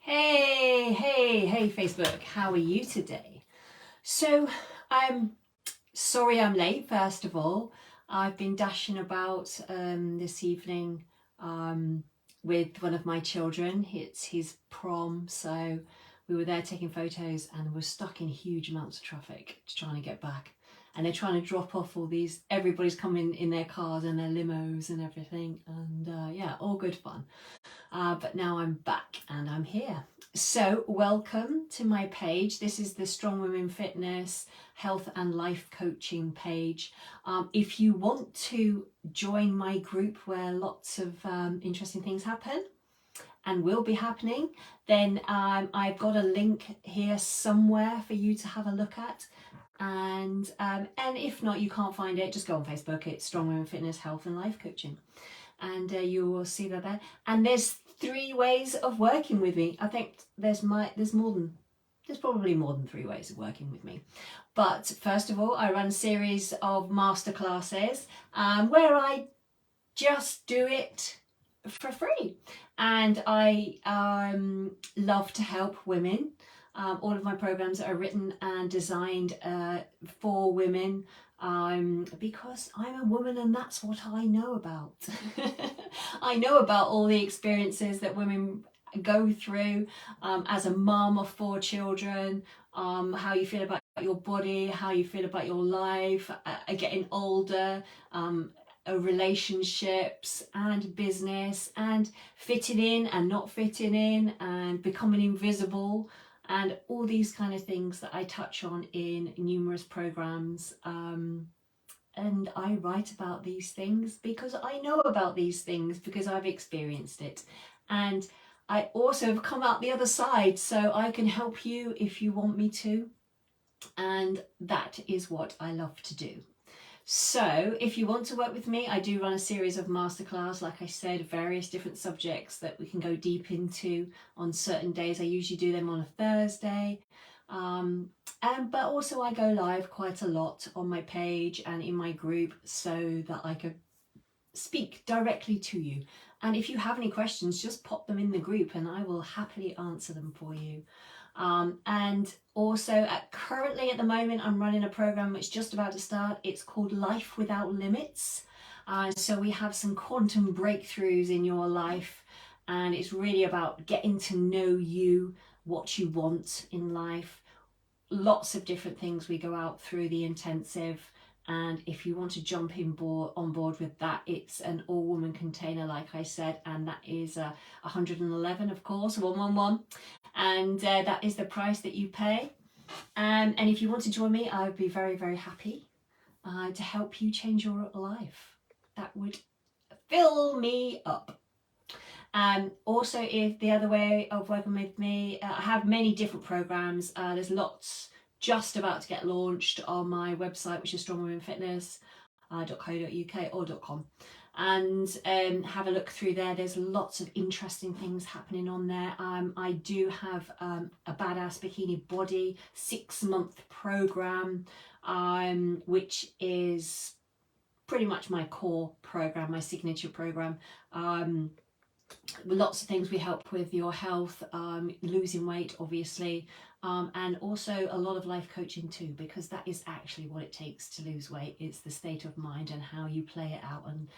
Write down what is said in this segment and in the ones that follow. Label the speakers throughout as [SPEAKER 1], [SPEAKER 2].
[SPEAKER 1] Hey, Facebook, how are you today? So, I'm sorry I'm late, first of all. I've been dashing about this evening with one of my children. It's his prom, so we were there taking photos and we're stuck in huge amounts of traffic trying to get back. And they're trying to drop off all these, everybody's coming in their cars and their limos and everything. And yeah, all good fun. But now I'm back and I'm here. So, welcome to my page. This is the Strong Women Fitness, Health and Life Coaching page. If you want to join my group where lots of interesting things happen and will be happening, then I've got a link here somewhere for you to have a look at. And if not, you can't find it, just go on Facebook. It's Strong Women Fitness, Health and Life Coaching. And you will see that there. And there's 3 ways of working with me. I think there's probably more than 3 ways of working with me. But first of all, I run a series of masterclasses where I just do it for free. And I love to help women. All of my programs are written and designed for women. Because I'm a woman and that's what I know about. I know about all the experiences that women go through as a mum of 4 children, how you feel about your body, how you feel about your life, getting older, relationships and business, and fitting in and not fitting in, and becoming invisible, and all these kind of things that I touch on in numerous programs. And I write about these things because I know about these things because I've experienced it. And I also have come out the other side, so I can help you if you want me to. And that is what I love to do. So if you want to work with me, I do run a series of masterclass, like I said, various different subjects that we can go deep into on certain days. I usually do them on a Thursday. But also I go live quite a lot on my page and in my group so that I can speak directly to you. And if you have any questions, just pop them in the group and I will happily answer them for you. And also currently at the moment I'm running a program which is just about to start. It's called Life Without Limits. So we have some quantum breakthroughs in your life, and it's really about getting to know you, what you want in life. Lots of different things we go out through the intensive. And if you want to jump on board with that, it's an all-woman container, like I said, and that is 111, of course, 111, and that is the price that you pay. And if you want to join me, I would be very, very happy to help you change your life. That would fill me up. Also, if the other way of working with me, I have many different programs. There's lots just about to get launched on my website, which is strongwomenfitness.co.uk or .com, and have a look through there. There's lots of interesting things happening on there. I do have a Badass Bikini Body 6-month program, which is pretty much my core program, my signature program. Lots of things we help with your health, losing weight, obviously, and also a lot of life coaching too, because that is actually what it takes to lose weight. It's the state of mind and how you play it out and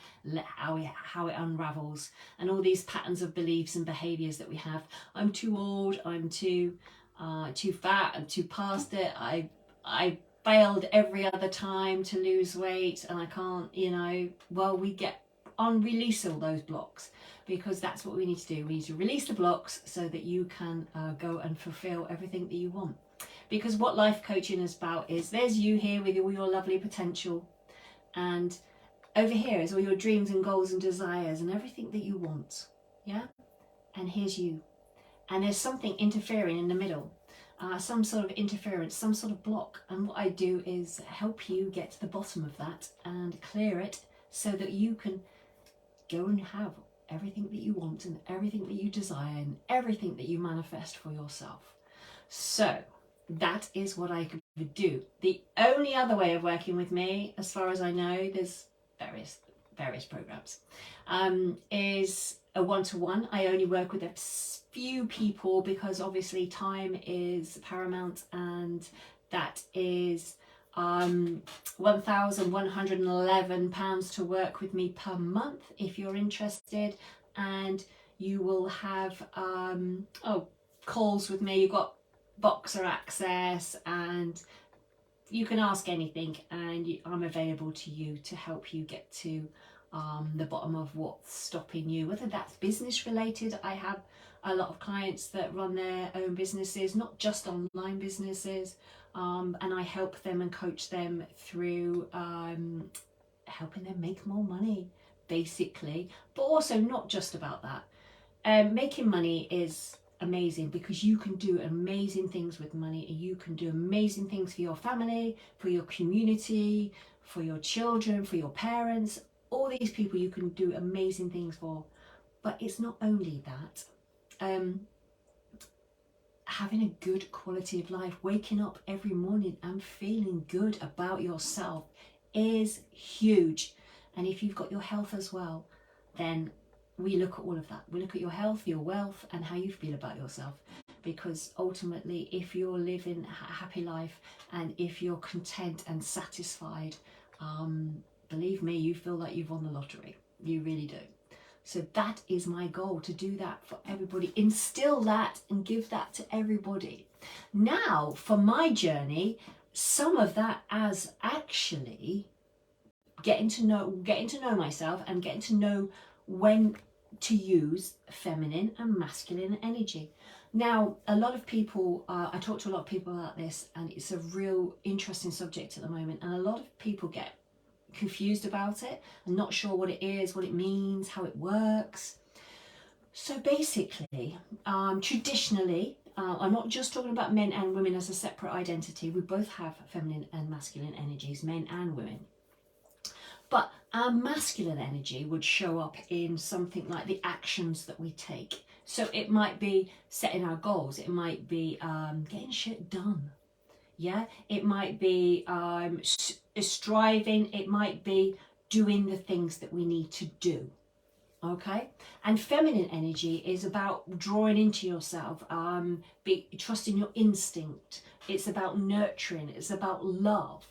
[SPEAKER 1] how it unravels, and all these patterns of beliefs and behaviors that we have. I'm too old, I'm too fat, I'm too past it, I failed every other time to lose weight and I can't, well, we release all those blocks, because that's what we need to do. We need to release the blocks so that you can go and fulfill everything that you want. Because what life coaching is about is, there's you here with all your lovely potential, and over here is all your dreams and goals and desires and everything that you want. Yeah? And here's you. And there's something interfering in the middle. Some sort of interference, some sort of block. And what I do is help you get to the bottom of that and clear it so that you can go and have everything that you want and everything that you desire and everything that you manifest for yourself. So that is what I could do. The only other way of working with me, as far as I know, there's various programs, is a one-to-one. I only work with a few people because obviously time is paramount, and that is £1,111 to work with me per month if you're interested. And you will have calls with me. You've got Boxer access, and you can ask anything, and I'm available to you to help you get to the bottom of what's stopping you, whether that's business related. I have a lot of clients that run their own businesses, not just online businesses, and I help them and coach them through helping them make more money, basically. But also not just about that. Making money is amazing because you can do amazing things with money. You can do amazing things for your family, for your community, for your children, for your parents. All these people you can do amazing things for. But it's not only that. Having a good quality of life, waking up every morning and feeling good about yourself is huge. And if you've got your health as well, then we look at all of that. We look at your health, your wealth, and how you feel about yourself. Because ultimately, if you're living a happy life and if you're content and satisfied, believe me, you feel like you've won the lottery. You really do. So that is my goal, to do that for everybody, instill that and give that to everybody. Now, for my journey, some of that as actually getting to know myself and getting to know when to use feminine and masculine energy. Now, a lot of people, I talk to a lot of people about this, and it's a real interesting subject at the moment, and a lot of people get confused about it and not sure what it is, what it means, how it works. So basically, traditionally, I'm not just talking about men and women as a separate identity. We both have feminine and masculine energies, men and women. But our masculine energy would show up in something like the actions that we take. So it might be setting our goals. It might be getting shit done. Yeah, it might be striving. It might be doing the things that we need to do. Okay, and feminine energy is about drawing into yourself, trusting your instinct. It's about nurturing. It's about love.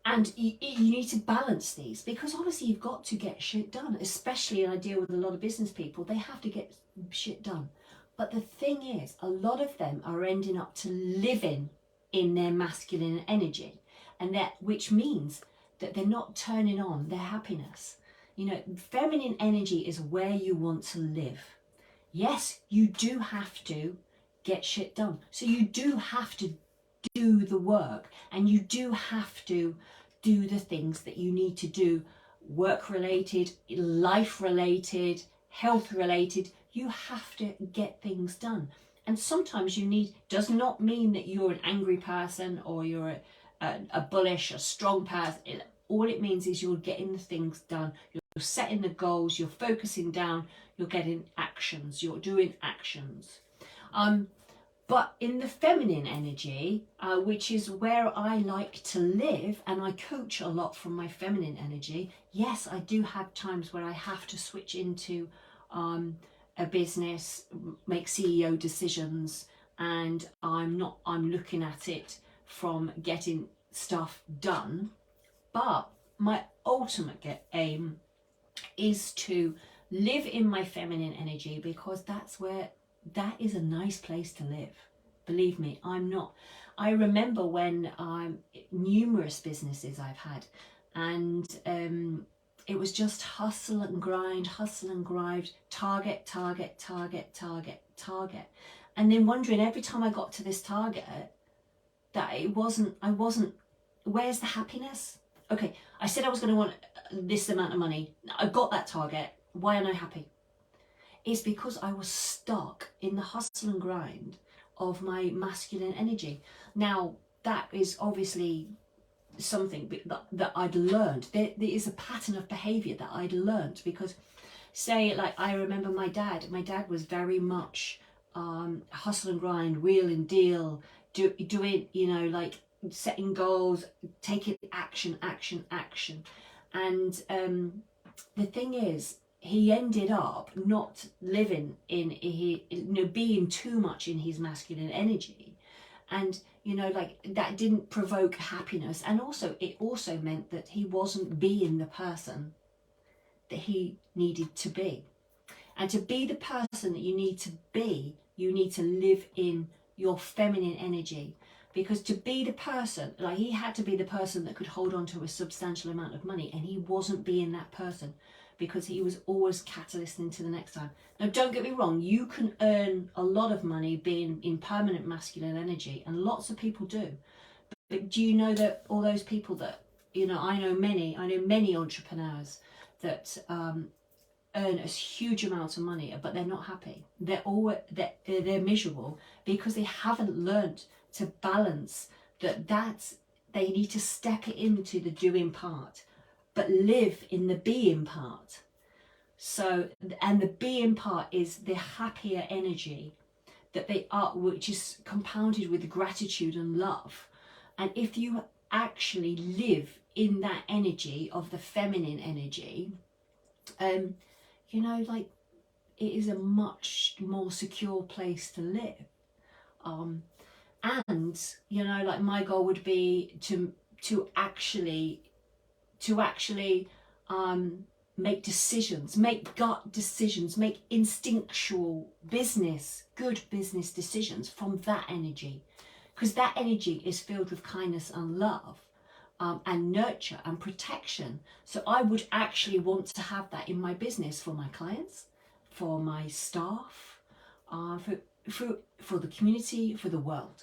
[SPEAKER 1] And you need to balance these, because obviously you've got to get shit done, especially, and I deal with a lot of business people, they have to get shit done. But the thing is, a lot of them are ending up to living in their masculine energy, and that, which means that they're not turning on their happiness. You know, feminine energy is where you want to live. Yes, you do have to get shit done. So you do have to do the work, and you do have to do the things that you need to do, work related, life related, health related. You have to get things done. And sometimes you need, does not mean that you're an angry person or you're a bullish, a strong person. All it means is you're getting the things done. You're setting the goals, you're focusing down, you're getting actions, you're doing actions. But in the feminine energy, which is where I like to live, and I coach a lot from my feminine energy, yes, I do have times where I have to switch into a business, make CEO decisions, and I'm looking at it from getting stuff done. But my ultimate aim is to live in my feminine energy, because that is a nice place to live. Believe me, I remember when numerous businesses I've had, and it was just hustle and grind, target. And then wondering every time I got to this target that I wasn't, where's the happiness? Okay, I said I was going to want this amount of money. I got that target. Why am I happy? It's because I was stuck in the hustle and grind of my masculine energy. Now, that is obviously something that I'd learned. There is a pattern of behaviour that I'd learned, because, say, like, I remember my dad was very much hustle and grind, wheel and deal, doing, you know, like setting goals, taking action. And the thing is, he ended up not living in being too much in his masculine energy, and like that didn't provoke happiness, and also it also meant that he wasn't being the person that he needed to be. And to be the person that you need to be, you need to live in your feminine energy. Because to be the person, like he had to be the person that could hold on to a substantial amount of money, and he wasn't being that person because he was always catalysting to the next time. Now, don't get me wrong, you can earn a lot of money being in permanent masculine energy, and lots of people do. But do you know that all those people that, I know many entrepreneurs that earn a huge amount of money, but they're not happy. They're miserable because they haven't learned to balance that they need to step it into the doing part, but live in the being part. So, and the being part is the happier energy that they are, which is compounded with gratitude and love. And if you actually live in that energy of the feminine energy, like it is a much more secure place to live. And like my goal would be to actually make decisions, make gut decisions, make instinctual good business decisions from that energy, because that energy is filled with kindness and love. And nurture and protection. So I would actually want to have that in my business for my clients, for my staff, for the community, for the world.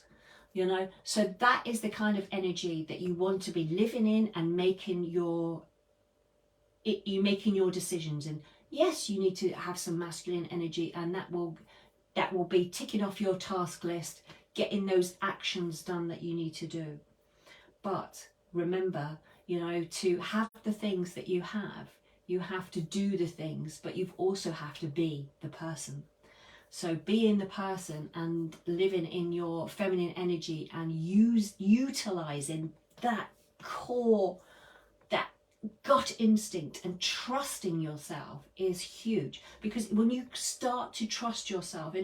[SPEAKER 1] So that is the kind of energy that you want to be living in and making your decisions. And yes, you need to have some masculine energy, and that will be ticking off your task list, getting those actions done that you need to do. But remember, to have the things that you have to do the things, but you also have to be the person. So being the person and living in your feminine energy and utilizing that core, that gut instinct, and trusting yourself is huge. Because when you start to trust yourself,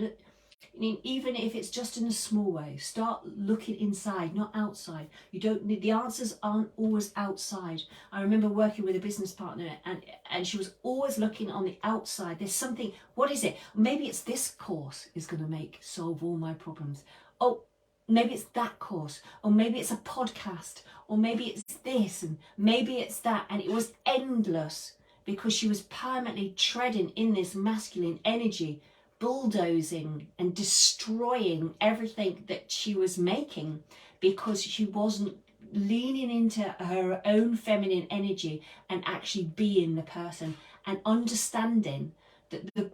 [SPEAKER 1] even if it's just in a small way, start looking inside, not outside. The answers aren't always outside. I remember working with a business partner, and she was always looking on the outside. There's something, what is it? Maybe it's this course is going to solve all my problems. Oh, maybe it's that course, or maybe it's a podcast, or maybe it's this, and maybe it's that. And it was endless because she was permanently treading in this masculine energy, bulldozing and destroying everything that she was making because she wasn't leaning into her own feminine energy and actually being the person and understanding that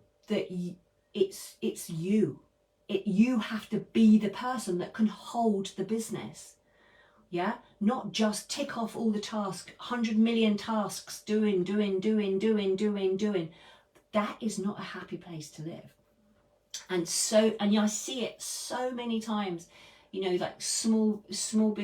[SPEAKER 1] it's you. You have to be the person that can hold the business. Yeah, not just tick off all the tasks, 100 million tasks, doing. That is not a happy place to live. And I see it so many times, like small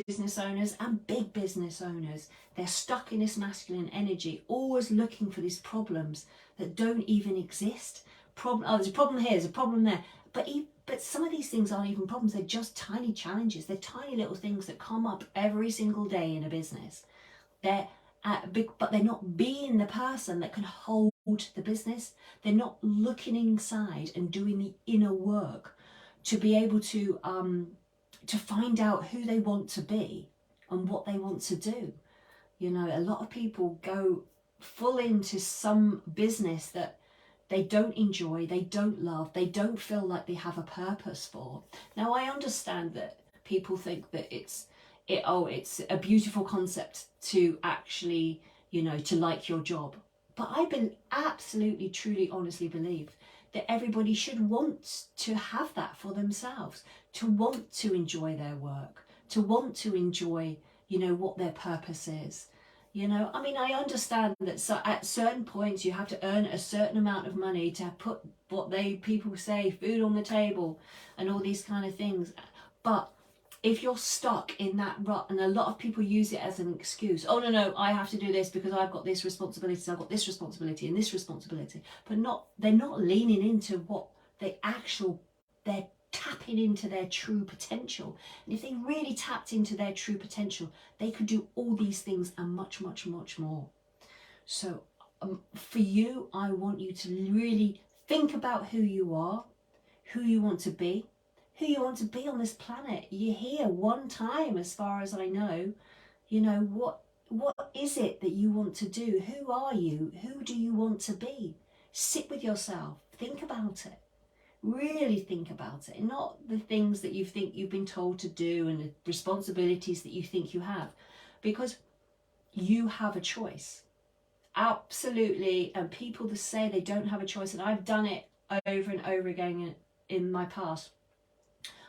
[SPEAKER 1] business owners and big business owners. They're stuck in this masculine energy, always looking for these problems that don't even exist. There's a problem here, there's a problem there. But some of these things aren't even problems. They're just tiny challenges. They're tiny little things that come up every single day in a business. But they're not being the person that can hold the business. They're not looking inside and doing the inner work to be able to find out who they want to be and what they want to do. A lot of people go full into some business that they don't enjoy, they don't love, they don't feel like they have a purpose for. Now, I understand that people think that it's a beautiful concept to actually, to like your job. But I absolutely, truly, honestly believe that everybody should want to have that for themselves, to want to enjoy their work, to want to enjoy, what their purpose is. I understand that at certain points you have to earn a certain amount of money to put people say food on the table and all these kind of things. But if you're stuck in that rut, and a lot of people use it as an excuse, oh no, I have to do this because I've got this responsibility, I've got this responsibility and this responsibility, but they're not leaning into what they're tapping into their true potential. And if they really tapped into their true potential, they could do all these things and much more. So for you, I want you to really think about who you are, who you want to be, who you want to be on this planet. You're here one time, as far as I know. You know, what is it that you want to do? Who are you? Who do you want to be? Sit with yourself, think about it. Really think about it, not the things that you think you've been told to do and the responsibilities that you think you have, because you have a choice. Absolutely. And people that say they don't have a choice, and I've done it over and over again in my past.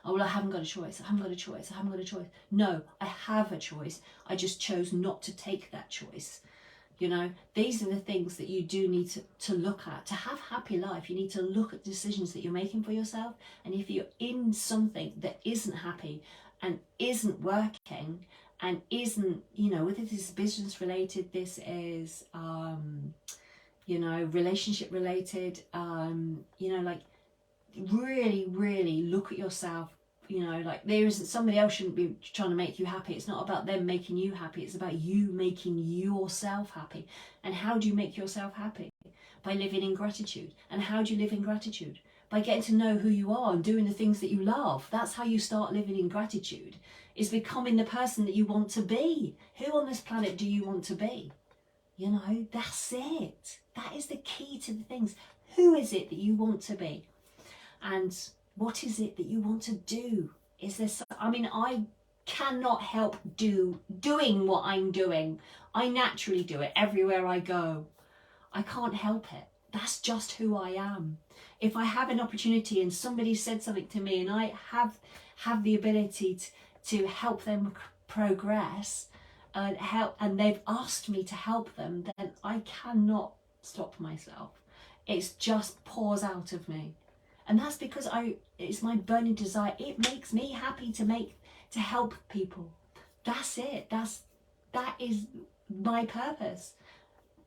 [SPEAKER 1] Oh, well, I haven't got a choice. I haven't got a choice. I haven't got a choice. No, I have a choice. I just chose not to take that choice. You know, these are the things that you do need to look at. To have a happy life, you need to look at decisions that you're making for yourself. And if you're in something that isn't happy and isn't working and isn't, you know, whether this is business related, this is, you know, relationship related, you know, like really look at yourself. You know, like somebody else shouldn't be trying to make you happy. It's not about them making you happy. It's about you making yourself happy. And how do you make yourself happy? By living in gratitude. And how do you live in gratitude? By getting to know who you are and doing the things that you love. That's how you start living in gratitude, is becoming the person that you want to be. Who on this planet do you want to be? You know, that's it. That is the key to the things. Who is it that you want to be? And what is it that you want to do? Is there I mean, I cannot help doing what I'm doing. I naturally do it everywhere I go. I can't help it. That's just who I am. If I have an opportunity and somebody said something to me and I have the ability to help them progress and help, and they've asked me to help them, then I cannot stop myself. It just pours out of me. And that's because it's my burning desire. It makes me happy to help people. That's it. That is my purpose.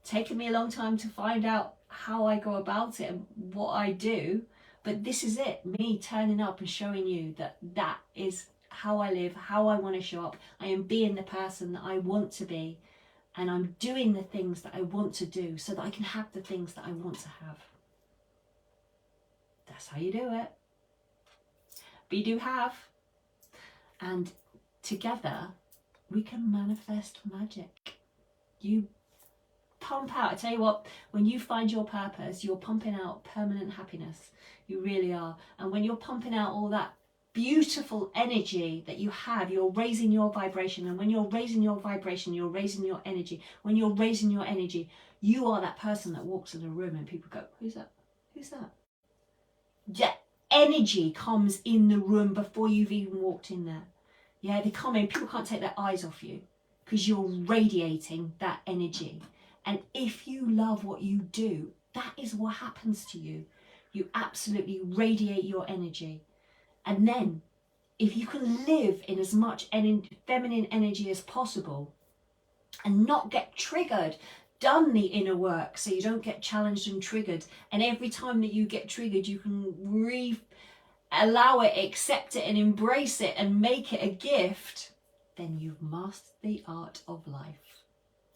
[SPEAKER 1] Taken me a long time to find out how I go about it and what I do, but this is it. Me turning up and showing you that is how I live, how I want to show up. I am being the person that I want to be, and I'm doing the things that I want to do so that I can have the things that I want to have. That's how you do it. Be, do, have. And together we can manifest magic. You pump out. I tell you what, when you find your purpose, you're pumping out permanent happiness. You really are. And when you're pumping out all that beautiful energy that you have, you're raising your vibration. And when you're raising your vibration, you're raising your energy. When you're raising your energy, you are that person that walks in a room and people go, who's that? Who's that? Yeah, energy comes in the room before you've even walked in there. Yeah, they come in, people can't take their eyes off you because you're radiating that energy. And if you love what you do, that is what happens to you. You absolutely radiate your energy. And then if you can live in as much feminine energy as possible and not get triggered, done the inner work so you don't get challenged and triggered, and every time that you get triggered you can allow it, accept it and embrace it and make it a gift, then you've mastered the art of life.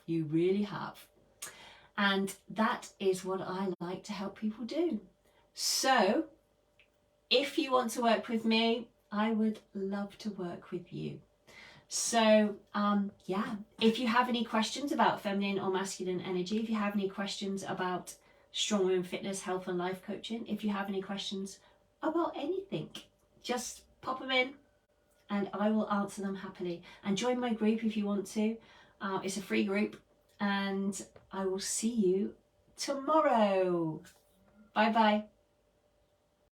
[SPEAKER 1] You really have. And that is what I like to help people do. So if you want to work with me, I would love to work with you. So yeah, if you have any questions about feminine or masculine energy, if you have any questions about strong women fitness, health and life coaching, if you have any questions about anything, just pop them in and I will answer them happily. And join my group if you want to. It's a free group, and I will see you tomorrow. Bye bye.